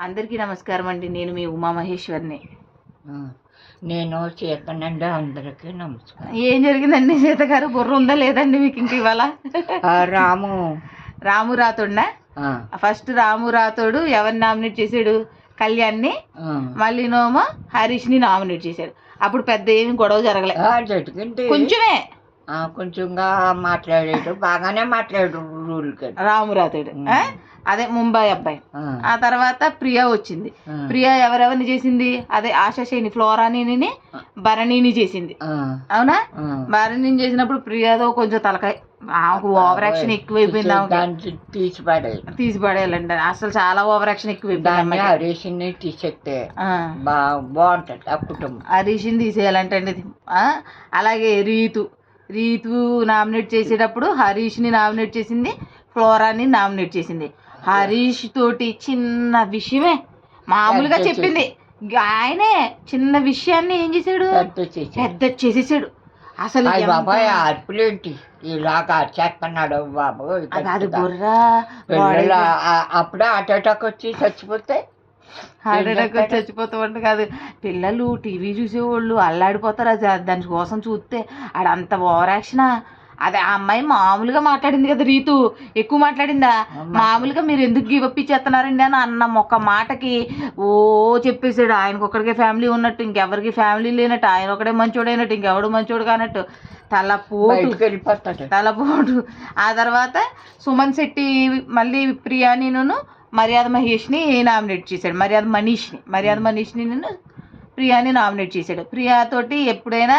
అందరికీ నమస్కారం అండి. నేను మీ ఉమామహేశ్వరిని. ఆ! నేను సీతనండి. అందరికీ నమస్కారం. ఏం జరిగిందండి సీత గారు? బుర్ర ఉందా లేదండి మీకు ఇంక ఇవాళ? రాము రాము రాతోడునా? ఆ! ఫస్ట్ రాము రాతోడు ఎవరిని నామినేట్ చేశాడు? కళ్యాణ్ని. ఆ! మళ్ళీనేమో హరీష్ని నామినేట్ చేశాడు. అప్పుడు పెద్ద ఏమి గొడవ జరగలే, జరిగింది. కొంచెమే. కొంచెంగా మాట్లాడాడు. బాగానే మాట్లాడాడు రూల్ కదా. రాము రాతోడు అదే ముంబై అబ్బాయి. ఆ! ఆ తర్వాత ప్రియా వచ్చింది. ఆ! ప్రియా ఎవరెవరిని చేసింది? అదే ఆశాశేని, ఫ్లోరాని, భరణిని చేసింది. ఆ! అవునా? ఆ! భరణిని చేసినప్పుడు ప్రియాదో కొంచెం తలకాయ, ఆమెకు ఓవర్ యాక్షన్ ఎక్కువైపోయింది. ఆమెకి దాన్ని తీసి పడేయాలండి. అసలు చాలా ఓవర్ యాక్షన్ ఎక్కువైపోయింది దాన్ని అమ్మాయికి. హరీష్ని తీసేస్తే బాగుంటుంది ఆ కుటుంబం. హరీష్ని తీసేయాలంటే అండి. అలాగే రీతు నామినేట్ చేసేటప్పుడు హరీష్ని నామినేట్ చేసింది, ఫ్లోరాని నామినేట్ చేసింది. హరీష్ తోటి చిన్న విషయమే మామూలుగా చెప్పింది, ఆయనే చిన్న విషయాన్ని ఏం చేశాడు? పెద్ద చేసేసాడు. అసలు బాబాయ్ అర్పులేంటి ఇలాగా చేస్తున్నాడు బాబు. అది బుర్ర. అప్పుడే హార్ట్ అటాక్ వచ్చి చచ్చిపోతే హార్ట్ అటాక్ వచ్చి చచ్చిపోతామంట కాదు. పిల్లలు టీవీ చూసేవాళ్ళు అల్లాడిపోతారు. దాని కోసం చూస్తే ఆడంత ఓవర్ యాక్షనా. అదే ఆ అమ్మాయి మామూలుగా మాట్లాడింది కదా, రీతు ఎక్కువ మాట్లాడిందా? మామూలుగా మీరు ఎందుకు గివప్ ఇచ్చేస్తున్నారండి అని అన్న ఒక్క మాటకి ఓ చెప్పేశాడు. ఆయనకు ఒక్కడికే ఫ్యామిలీ ఉన్నట్టు, ఇంకెవరికి ఫ్యామిలీ లేనట్టు, ఆయన ఒకడే మంచోడైనట్టు, ఇంకెవడు మంచోడు కానట్టు తలపోటు. ఆ తర్వాత సుమన్ శెట్టి మళ్ళీ ప్రియానిను మర్యాద మహేష్ని నామినేట్ చేశాడు. మర్యాద మనీష్ని ప్రియాని నామినేట్ చేశాడు. ప్రియాతోటి ఎప్పుడైనా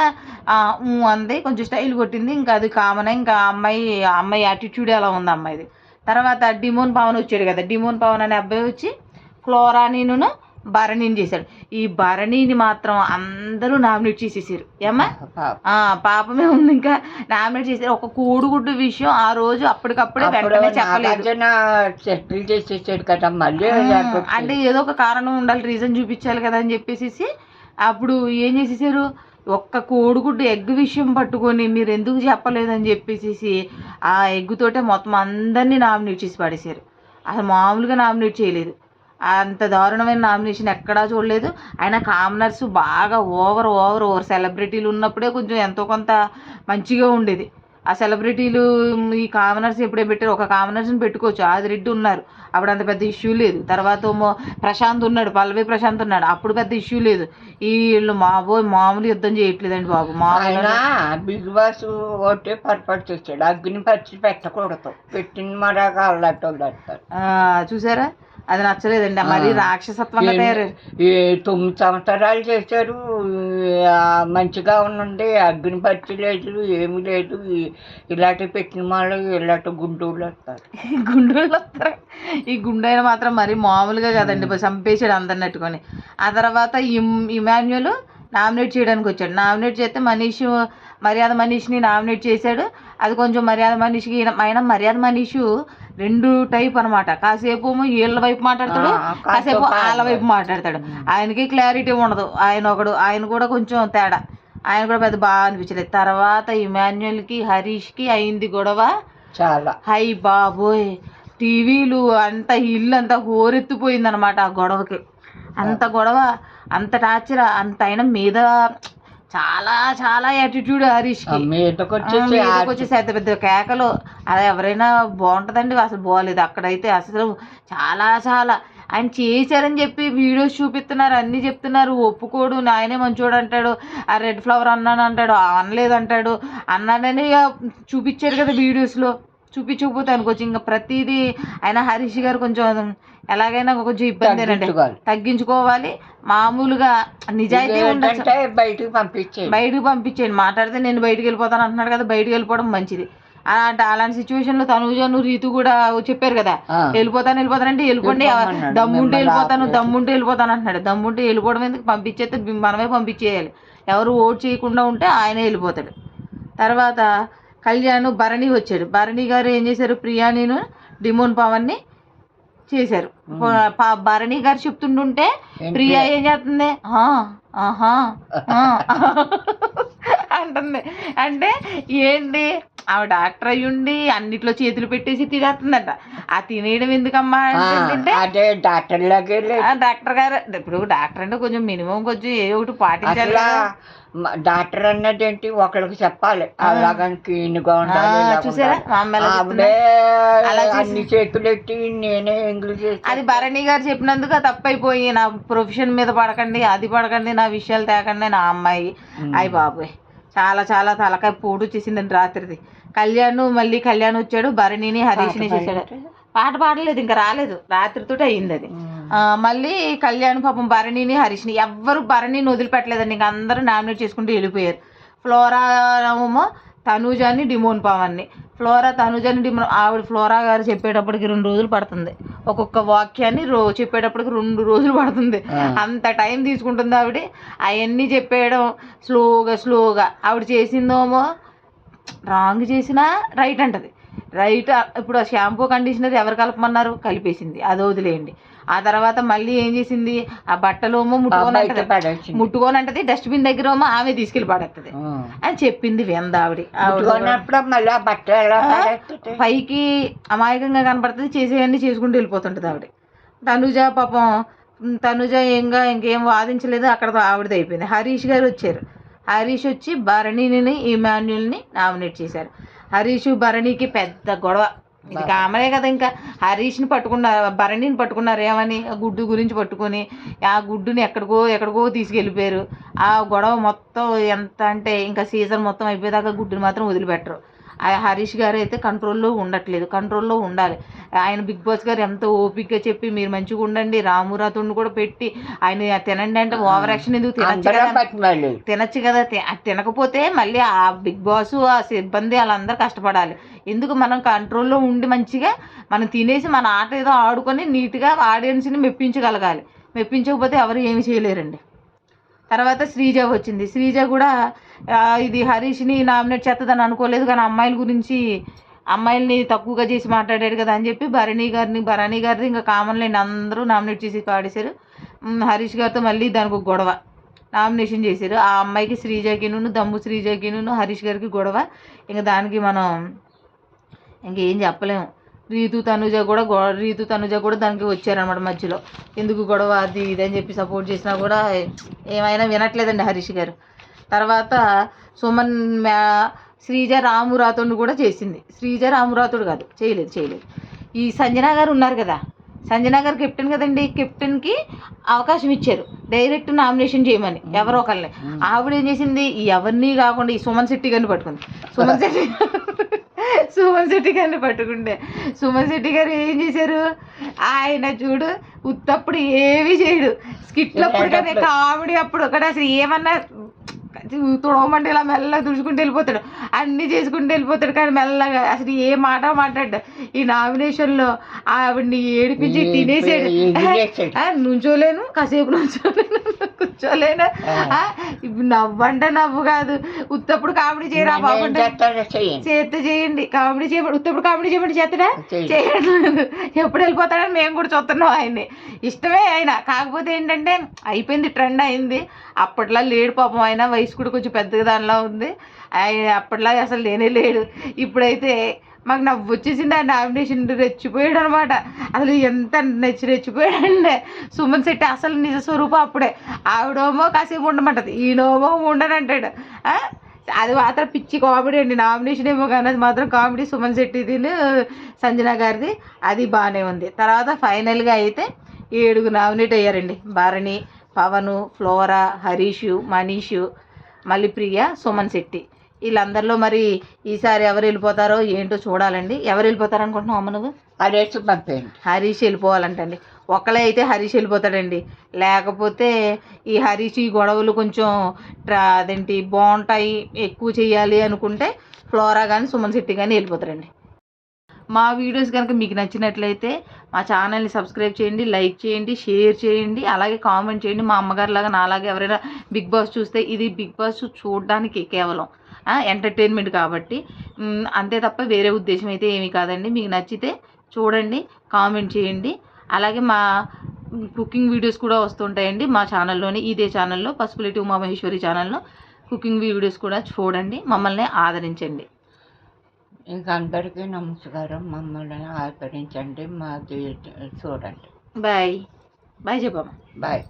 అంది, కొంచెం స్టైల్ కొట్టింది. ఇంకా అది కామన్. ఇంకా అమ్మాయి యాటిట్యూడ్ ఎలా ఉంది అమ్మాయిది. తర్వాత డిమోన్ పవన్ వచ్చాడు కదా, డిమోన్ పవన్ అనే అబ్బాయి వచ్చి ఫ్లోరానిను భరణిని చేశాడు. ఈ భరణిని మాత్రం అందరూ నామినేట్ చేసేసారు. ఏమ్మా పాపమే ఉంది. ఇంకా నామినేట్ చేశారు. ఒక కోడిగుడ్డు విషయం ఆ రోజు అప్పటికప్పుడే వెంటనే చెప్పలేదు. అంటే ఏదో ఒక కారణం ఉండాలి, రీజన్ చూపించాలి కదా అని చెప్పేసి అప్పుడు ఏం చేసేసారు? ఒక్క కోడిగుడ్డు ఎగ్ విషయం పట్టుకొని మీరు ఎందుకు చెప్పలేదని చెప్పేసి ఆ ఎగ్గుతోటే మొత్తం అందరినీ నామినేట్ చేసి పడేశారు. అసలు మామూలుగా నామినేట్ చేయలేదు. అంత దారుణమైన నామినేషన్ ఎక్కడా చూడలేదు. అయినా కామనర్స్ బాగా ఓవర్ సెలబ్రిటీలు ఉన్నప్పుడే కొంచెం ఎంతో కొంత మంచిగా ఉండేది. ఆ సెలబ్రిటీలు ఈ కామనర్స్ ఎప్పుడే పెట్టారు? ఒక కామనర్స్ని పెట్టుకోవచ్చు. ఆదిరెడ్డి ఉన్నారు, అప్పుడు అంత పెద్ద ఇష్యూ లేదు. తర్వాత ప్రశాంత్ ఉన్నాడు, పల్లవి ప్రశాంత్ ఉన్నాడు, అప్పుడు పెద్ద ఇష్యూ లేదు. వీళ్ళు మామూలు యుద్ధం చేయట్లేదండి బాబు. బిగ్ బాస్ ఒకటే పొరపాటు చేశాడు, అగ్ని పరిచి పెట్టకూడదు, పెట్టిన మరాగా అల్లటోళ్ళు. చూసారా? అది నచ్చలేదండి. మరి రాక్షసత్వంగా తయారు. 9 సంవత్సరాలు చేశారు, మంచిగా ఉండండి, అగ్ని పరిచి లేదు, ఏమి లేదు. ఇలాంటి పెట్టిన వాళ్ళు ఇలాంటి గుంటూరులో వస్తారు. ఈ గుండె మాత్రం మరి మామూలుగా కదండి, చంపేసాడు అందరిని నెట్టుకొని. ఆ తర్వాత ఇమాన్యుల్ నామినేట్ చేయడానికి వచ్చాడు. నామినేట్ చేస్తే మర్యాద మనీష్ని నామినేట్ చేశాడు. అది కొంచెం మర్యాద మనీషు 2 టైప్ అనమాట. కాసేపు వీళ్ళ వైపు మాట్లాడతాడు, కాసేపు వాళ్ళ వైపు మాట్లాడతాడు. ఆయనకి క్లారిటీ ఉండదు. ఆయన కూడా కొంచెం తేడా. ఆయన కూడా పెద్ద బాగా అనిపించలేదు. తర్వాత ఇమాన్యుల్కి హరీష్కి అయింది గొడవ చాలా. హై బాబోయ్, టీవీలు అంత ఇల్లు అంతా హోరెత్తిపోయింది అనమాట ఆ గొడవకి. అంత గొడవ, అంత టార్చర్. అంత అయినా మీద చాలా చాలా యాటిట్యూడ్ హరీష్కి. వచ్చేసి పెద్ద పెద్ద కేకలు. అది ఎవరైనా బాగుంటుందండి? అసలు బాగోలేదు. అక్కడైతే అసలు చాలా చాలా ఆయన చేశారని చెప్పి వీడియోస్ చూపిస్తున్నారు, అన్నీ చెప్తున్నారు. ఒప్పుకోడు, ఆయనే మంచోడు అంటాడు, ఆ రెడ్ ఫ్లవర్ అన్నాను అంటాడు, అనలేదంటాడు. అన్నాడని చూపించారు కదా వీడియోస్లో. చూపించకపోతే అనుకోవచ్చు ఇంకా ప్రతిదీ. అయినా హరీష్ గారు కొంచెం ఎలాగైనా కొంచెం ఇబ్బంది తగ్గించుకోవాలి. మామూలుగా నిజాయితీ ఉండదు. బయటకు పంపించేయండి. మాట్లాడితే నేను బయటకు వెళ్ళిపోతాను అంటున్నాడు కదా, బయటకు వెళ్ళిపోవడం మంచిది. అలాంటి సిచ్యువేషన్లో తనుజను రీతు కూడా చెప్పారు కదా, వెళ్ళిపోతానంటే వెళ్ళిపోండి, దమ్ముంటే వెళ్ళిపోతాను అంటున్నాడు. దమ్ముంటే వెళ్ళిపోవడం ఎందుకు? పంపించేస్తే మనమే పంపించేయాలి. ఎవరు ఓట్ చేయకుండా ఉంటే ఆయనే వెళ్ళిపోతాడు. తర్వాత కళ్యాణ్ భరణి వచ్చాడు. భరణి గారు ఏం చేశారు? ప్రియానిను డిమోన్ పవన్ని చేశారు. భరణి గారు చెప్తుంటుంటే ప్రియా ఏం చేస్తుంది? అంటుంది. అంటే ఏంటి ఆమె డాక్టర్ అయ్యుండి అన్నిట్లో చేతులు పెట్టేసి తినేస్తుందంట. ఆ తినేయడం ఎందుకమ్మా అంటే అదే డాక్టర్ లాగే డాక్టర్ గారు ఇప్పుడు డాక్టర్ అంటే కొంచెం మినిమం కొంచెం ఏ ఒకటి పాటించాలి అసలు కదా. డాక్టర్ అన్నది ఏంటి ఒకరికి చెప్పాలి అలాగని క్లీన్గా ఉండాలి ఇలా చూసారా ఉండాలి. మా అమ్మ ఎలా ఆవిడే చెప్తుందా? అలా అన్ని చేతులు ఎట్టి నేనే ఎంగులు చేసి అది భరణి గారు చెప్పినందుకు అది తప్పైపోయి నా ప్రొఫెషన్ మీద పడకండి, అది పడకండి, నా విషయాలు తేకండి. నా అమ్మాయి అయ్యి బాబోయ్ చాలా చాలా తలకాయ పోటు వచ్చేసిందండి రాత్రిది. మళ్ళీ కళ్యాణ్ వచ్చాడు, భరణిని హరీష్ని చేశాడు. పాట పాడలేదు, ఇంకా రాలేదు, రాత్రితో అయ్యింది అది. మళ్ళీ కళ్యాణ్ పాపం భరణిని హరీష్ని ఎవ్వరు భరణిని వదిలిపెట్టలేదండి. ఇంక అందరూ నామినేట్ చేసుకుంటూ వెళ్ళిపోయారు. ఫ్లోరా ఏమో తనూజాని, డిమోన్ పవన్ని. తనూజాని డిమోన్ ఆవిడ ఫ్లోరా గారు చెప్పేటప్పటికి 2 రోజులు పడుతుంది. ఒక్కొక్క వాక్యాన్ని చెప్పేటప్పటికి 2 రోజులు పడుతుంది. అంత టైం తీసుకుంటుంది ఆవిడ. అవన్నీ చెప్పేయడం స్లోగా ఆవిడ చేసిందేమో రాంగ్ చేసినా రైట్ అంటది. రైట్ ఇప్పుడు ఆ షాంపూ కండిషనర్ ఎవరు కలపమన్నారు, కలిపేసింది, అది వదిలేయండి. ఆ తర్వాత మళ్ళీ ఏం చేసింది, ఆ బట్టలు ఏమో ముట్టుకోని అంటది, డస్ట్బిన్ దగ్గర ఏమో ఆమె తీసుకెళ్ళి పడేస్తుంది అని చెప్పింది విందావిడి. పైకి అమాయకంగా కనపడుతుంది, చేసేవన్నీ చేసుకుంటూ వెళ్ళిపోతుంటది ఆవిడ. తనుజ ఇంకేం వాదించలేదు, అక్కడ ఆవిడది అయిపోయింది. హరీష్ గారు వచ్చారు. హరీష్ వచ్చి భరణిని ఇమాన్యుల్ని నామినేట్ చేశారు. హరీష్ భరణికి పెద్ద గొడవ. ఇది కామనే కదా. ఇంకా హరీష్ని పట్టుకున్నారు, భరణిని పట్టుకున్నారు. ఏమని గుడ్డు గురించి పట్టుకొని ఆ గుడ్డుని ఎక్కడికో తీసుకెళ్ళిపోయారు. ఆ గొడవ మొత్తం ఎంత అంటే ఇంకా సీజన్ మొత్తం అయిపోయేదాకా గుడ్డుని మాత్రం వదిలిపెట్టరు. హరీష్ గారు అయితే కంట్రోల్లో ఉండట్లేదు, కంట్రోల్లో ఉండాలి. ఆయన బిగ్ బాస్ గారు ఎంతో ఓపికగా చెప్పి మీరు మంచిగా ఉండండి, రామురాతుడిని కూడా పెట్టి ఆయన తినండి అంటే ఓవర్ యాక్షన్ ఎందుకు, తినచ్చు కదా. తినకపోతే మళ్ళీ ఆ బిగ్ బాస్ ఆ సిబ్బంది వాళ్ళందరూ కష్టపడాలి. ఎందుకు మనం కంట్రోల్లో ఉండి మంచిగా మనం తినేసి మన ఆట ఏదో ఆడుకొని నీట్గా ఆడియన్స్ని మెప్పించగలగాలి. మెప్పించకపోతే ఎవరు ఏమి చేయలేరండి. తర్వాత శ్రీజ వచ్చింది. శ్రీజ కూడా ఇది హరీష్ని నామినేట్ చేస్తుందని అనుకోలేదు, కానీ అమ్మాయిల్ని తక్కువగా చేసి మాట్లాడాడు కదా అని చెప్పి భరణి గారిది ఇంకా కామన్ లేని అందరూ నామినేట్ చేసి పాడేశారు. హరీష్ గారితో మళ్ళీ దానికి ఒక గొడవ, నామినేషన్ చేశారు. ఆ అమ్మాయికి దమ్ము శ్రీజకిను హరీష్ గారికి గొడవ. ఇంకా దానికి మనం ఇంకేం చెప్పలేము. రీతు తనుజ కూడా దానికి వచ్చారనమాట మధ్యలో. ఎందుకు గొడవ అది ఇది అని చెప్పి సపోర్ట్ చేసినా కూడా ఏమైనా వినట్లేదండి హరీష్ గారు. తర్వాత సుమన్ శ్రీజ రామురాతుడిని కూడా చేసింది. శ్రీజ రామురాతుడు కాదు, చేయలేదు. ఈ సంజన గారు ఉన్నారు కదా, సంజన గారు కెప్టెన్ కదండి, కెప్టెన్కి అవకాశం ఇచ్చారు డైరెక్ట్ నామినేషన్ చేయమని ఎవరో ఒకళ్ళని. ఆవిడ ఏం చేసింది, ఎవరిని కాకుండా ఈ సుమన్ శెట్టి గారిని పట్టుకుంది. సుమన్ శెట్టి గారిని పట్టుకుంటే సుమన్ శెట్టి గారు ఏం చేశారు, ఆయన చూడు ఉత్తప్పుడు ఏమీ చేయడు, స్కిట్లప్పుడు కానీ కామెడీ అప్పుడు ఒకటి అసలు ఏమన్నా తుడవమంటే ఇలా మెల్లగా తుడుచుకుంటూ వెళ్ళిపోతాడు, అన్నీ చేసుకుంటూ వెళ్ళిపోతాడు. కానీ మెల్లగా అసలు ఏ మాట మాట్లాడ్డా. ఈ నామినేషన్లో ఆవిడ్ని ఏడిపించి తినేసాడు. నుంచోలేను, కాసేపు కూర్చోలేను, నవ్వంటే నవ్వు కాదు. ఉత్తప్పుడు కామెడీ చేయరా బాగుంటే చేయండి, కామెడీ చేయమండి, ఉత్తప్పుడు కామెడీ చేయమండి చేస్తాడా, చేయట్లేదు. ఎప్పుడు వెళ్ళిపోతాడని మేము కూడా చూస్తున్నాం. ఆయన్ని ఇష్టమే ఆయన, కాకపోతే ఏంటంటే అయిపోయింది, ట్రెండ్ అయింది. అప్పట్లో లేడు పాపం, ఆయన వయసు కూడా కొంచెం పెద్దగా దానిలో ఉంది. ఆయన అప్పట్లో అసలు లేడు. ఇప్పుడైతే మాకు నవ్వు వచ్చేసింది. ఆ నామినేషన్ రెచ్చిపోయాడు అనమాట. అసలు ఎంత రెచ్చిపోయాడండి సుమన్ శెట్టి. అసలు నిజ స్వరూపం అప్పుడే. ఆవిడేమో కాసేపు ఉండమంటది, ఈయనోమో ఉండనంటాడు. అది మాత్రం పిచ్చి కామెడీ అండి. నామినేషన్ ఏమో కానీ అది మాత్రం కామెడీ. సుమన్ శెట్టిది సంజన గారిది అది బాగానే ఉంది. తర్వాత ఫైనల్గా అయితే 7 నామినేట్ అయ్యారండి. భరణి, పవను, ఫ్లోరా, హరీషు, మనీషు, మళ్ళీ ప్రియ, సుమన్ శెట్టి. వీళ్ళందరిలో మరి ఈసారి ఎవరు వెళ్ళిపోతారో ఏంటో చూడాలండి. ఎవరు వెళ్ళిపోతారు అనుకుంటున్నావు అమ్మ నువ్వు? హరీష్ వెళ్ళిపోవాలంటండి. ఒక్కలే అయితే హరీష్ వెళ్ళిపోతాడండి. లేకపోతే ఈ హరీష్ ఈ గొడవలు కొంచెం బాగుంటాయి, ఎక్కువ చేయాలి అనుకుంటే ఫ్లోరా కానీ సుమన్ శెట్టి కానీ వెళ్ళిపోతారండి. మా వీడియోస్ కనుక మీకు నచ్చినట్లయితే మా ఛానల్ని సబ్స్క్రైబ్ చేయండి, లైక్ చేయండి, షేర్ చేయండి, అలాగే కామెంట్ చేయండి. మా అమ్మగారిలాగా నాలాగా ఎవరైనా బిగ్ బాస్ చూస్తే ఇది బిగ్ బాస్ చూడడానికి కేవలం ఎంటర్టైన్మెంట్ కాబట్టి అంతే తప్ప వేరే ఉద్దేశం అయితే ఏమీ కాదండి. మీకు నచ్చితే చూడండి, కామెంట్ చేయండి. అలాగే మా కుకింగ్ వీడియోస్ కూడా వస్తుంటాయండి మా ఛానల్లోని, ఇదే ఛానల్లో పసుపులేటి ఉమామహేశ్వరి ఛానల్లో కుకింగ్ వీడియోస్ కూడా చూడండి, మమ్మల్ని ఆదరించండి. ఇంక అందరికీ నమస్కారం. మమ్మల్ని ఆదరించండి, మాది చూడండి. బాయ్ బాయ్ చెప్పమ్మా. బాయ్.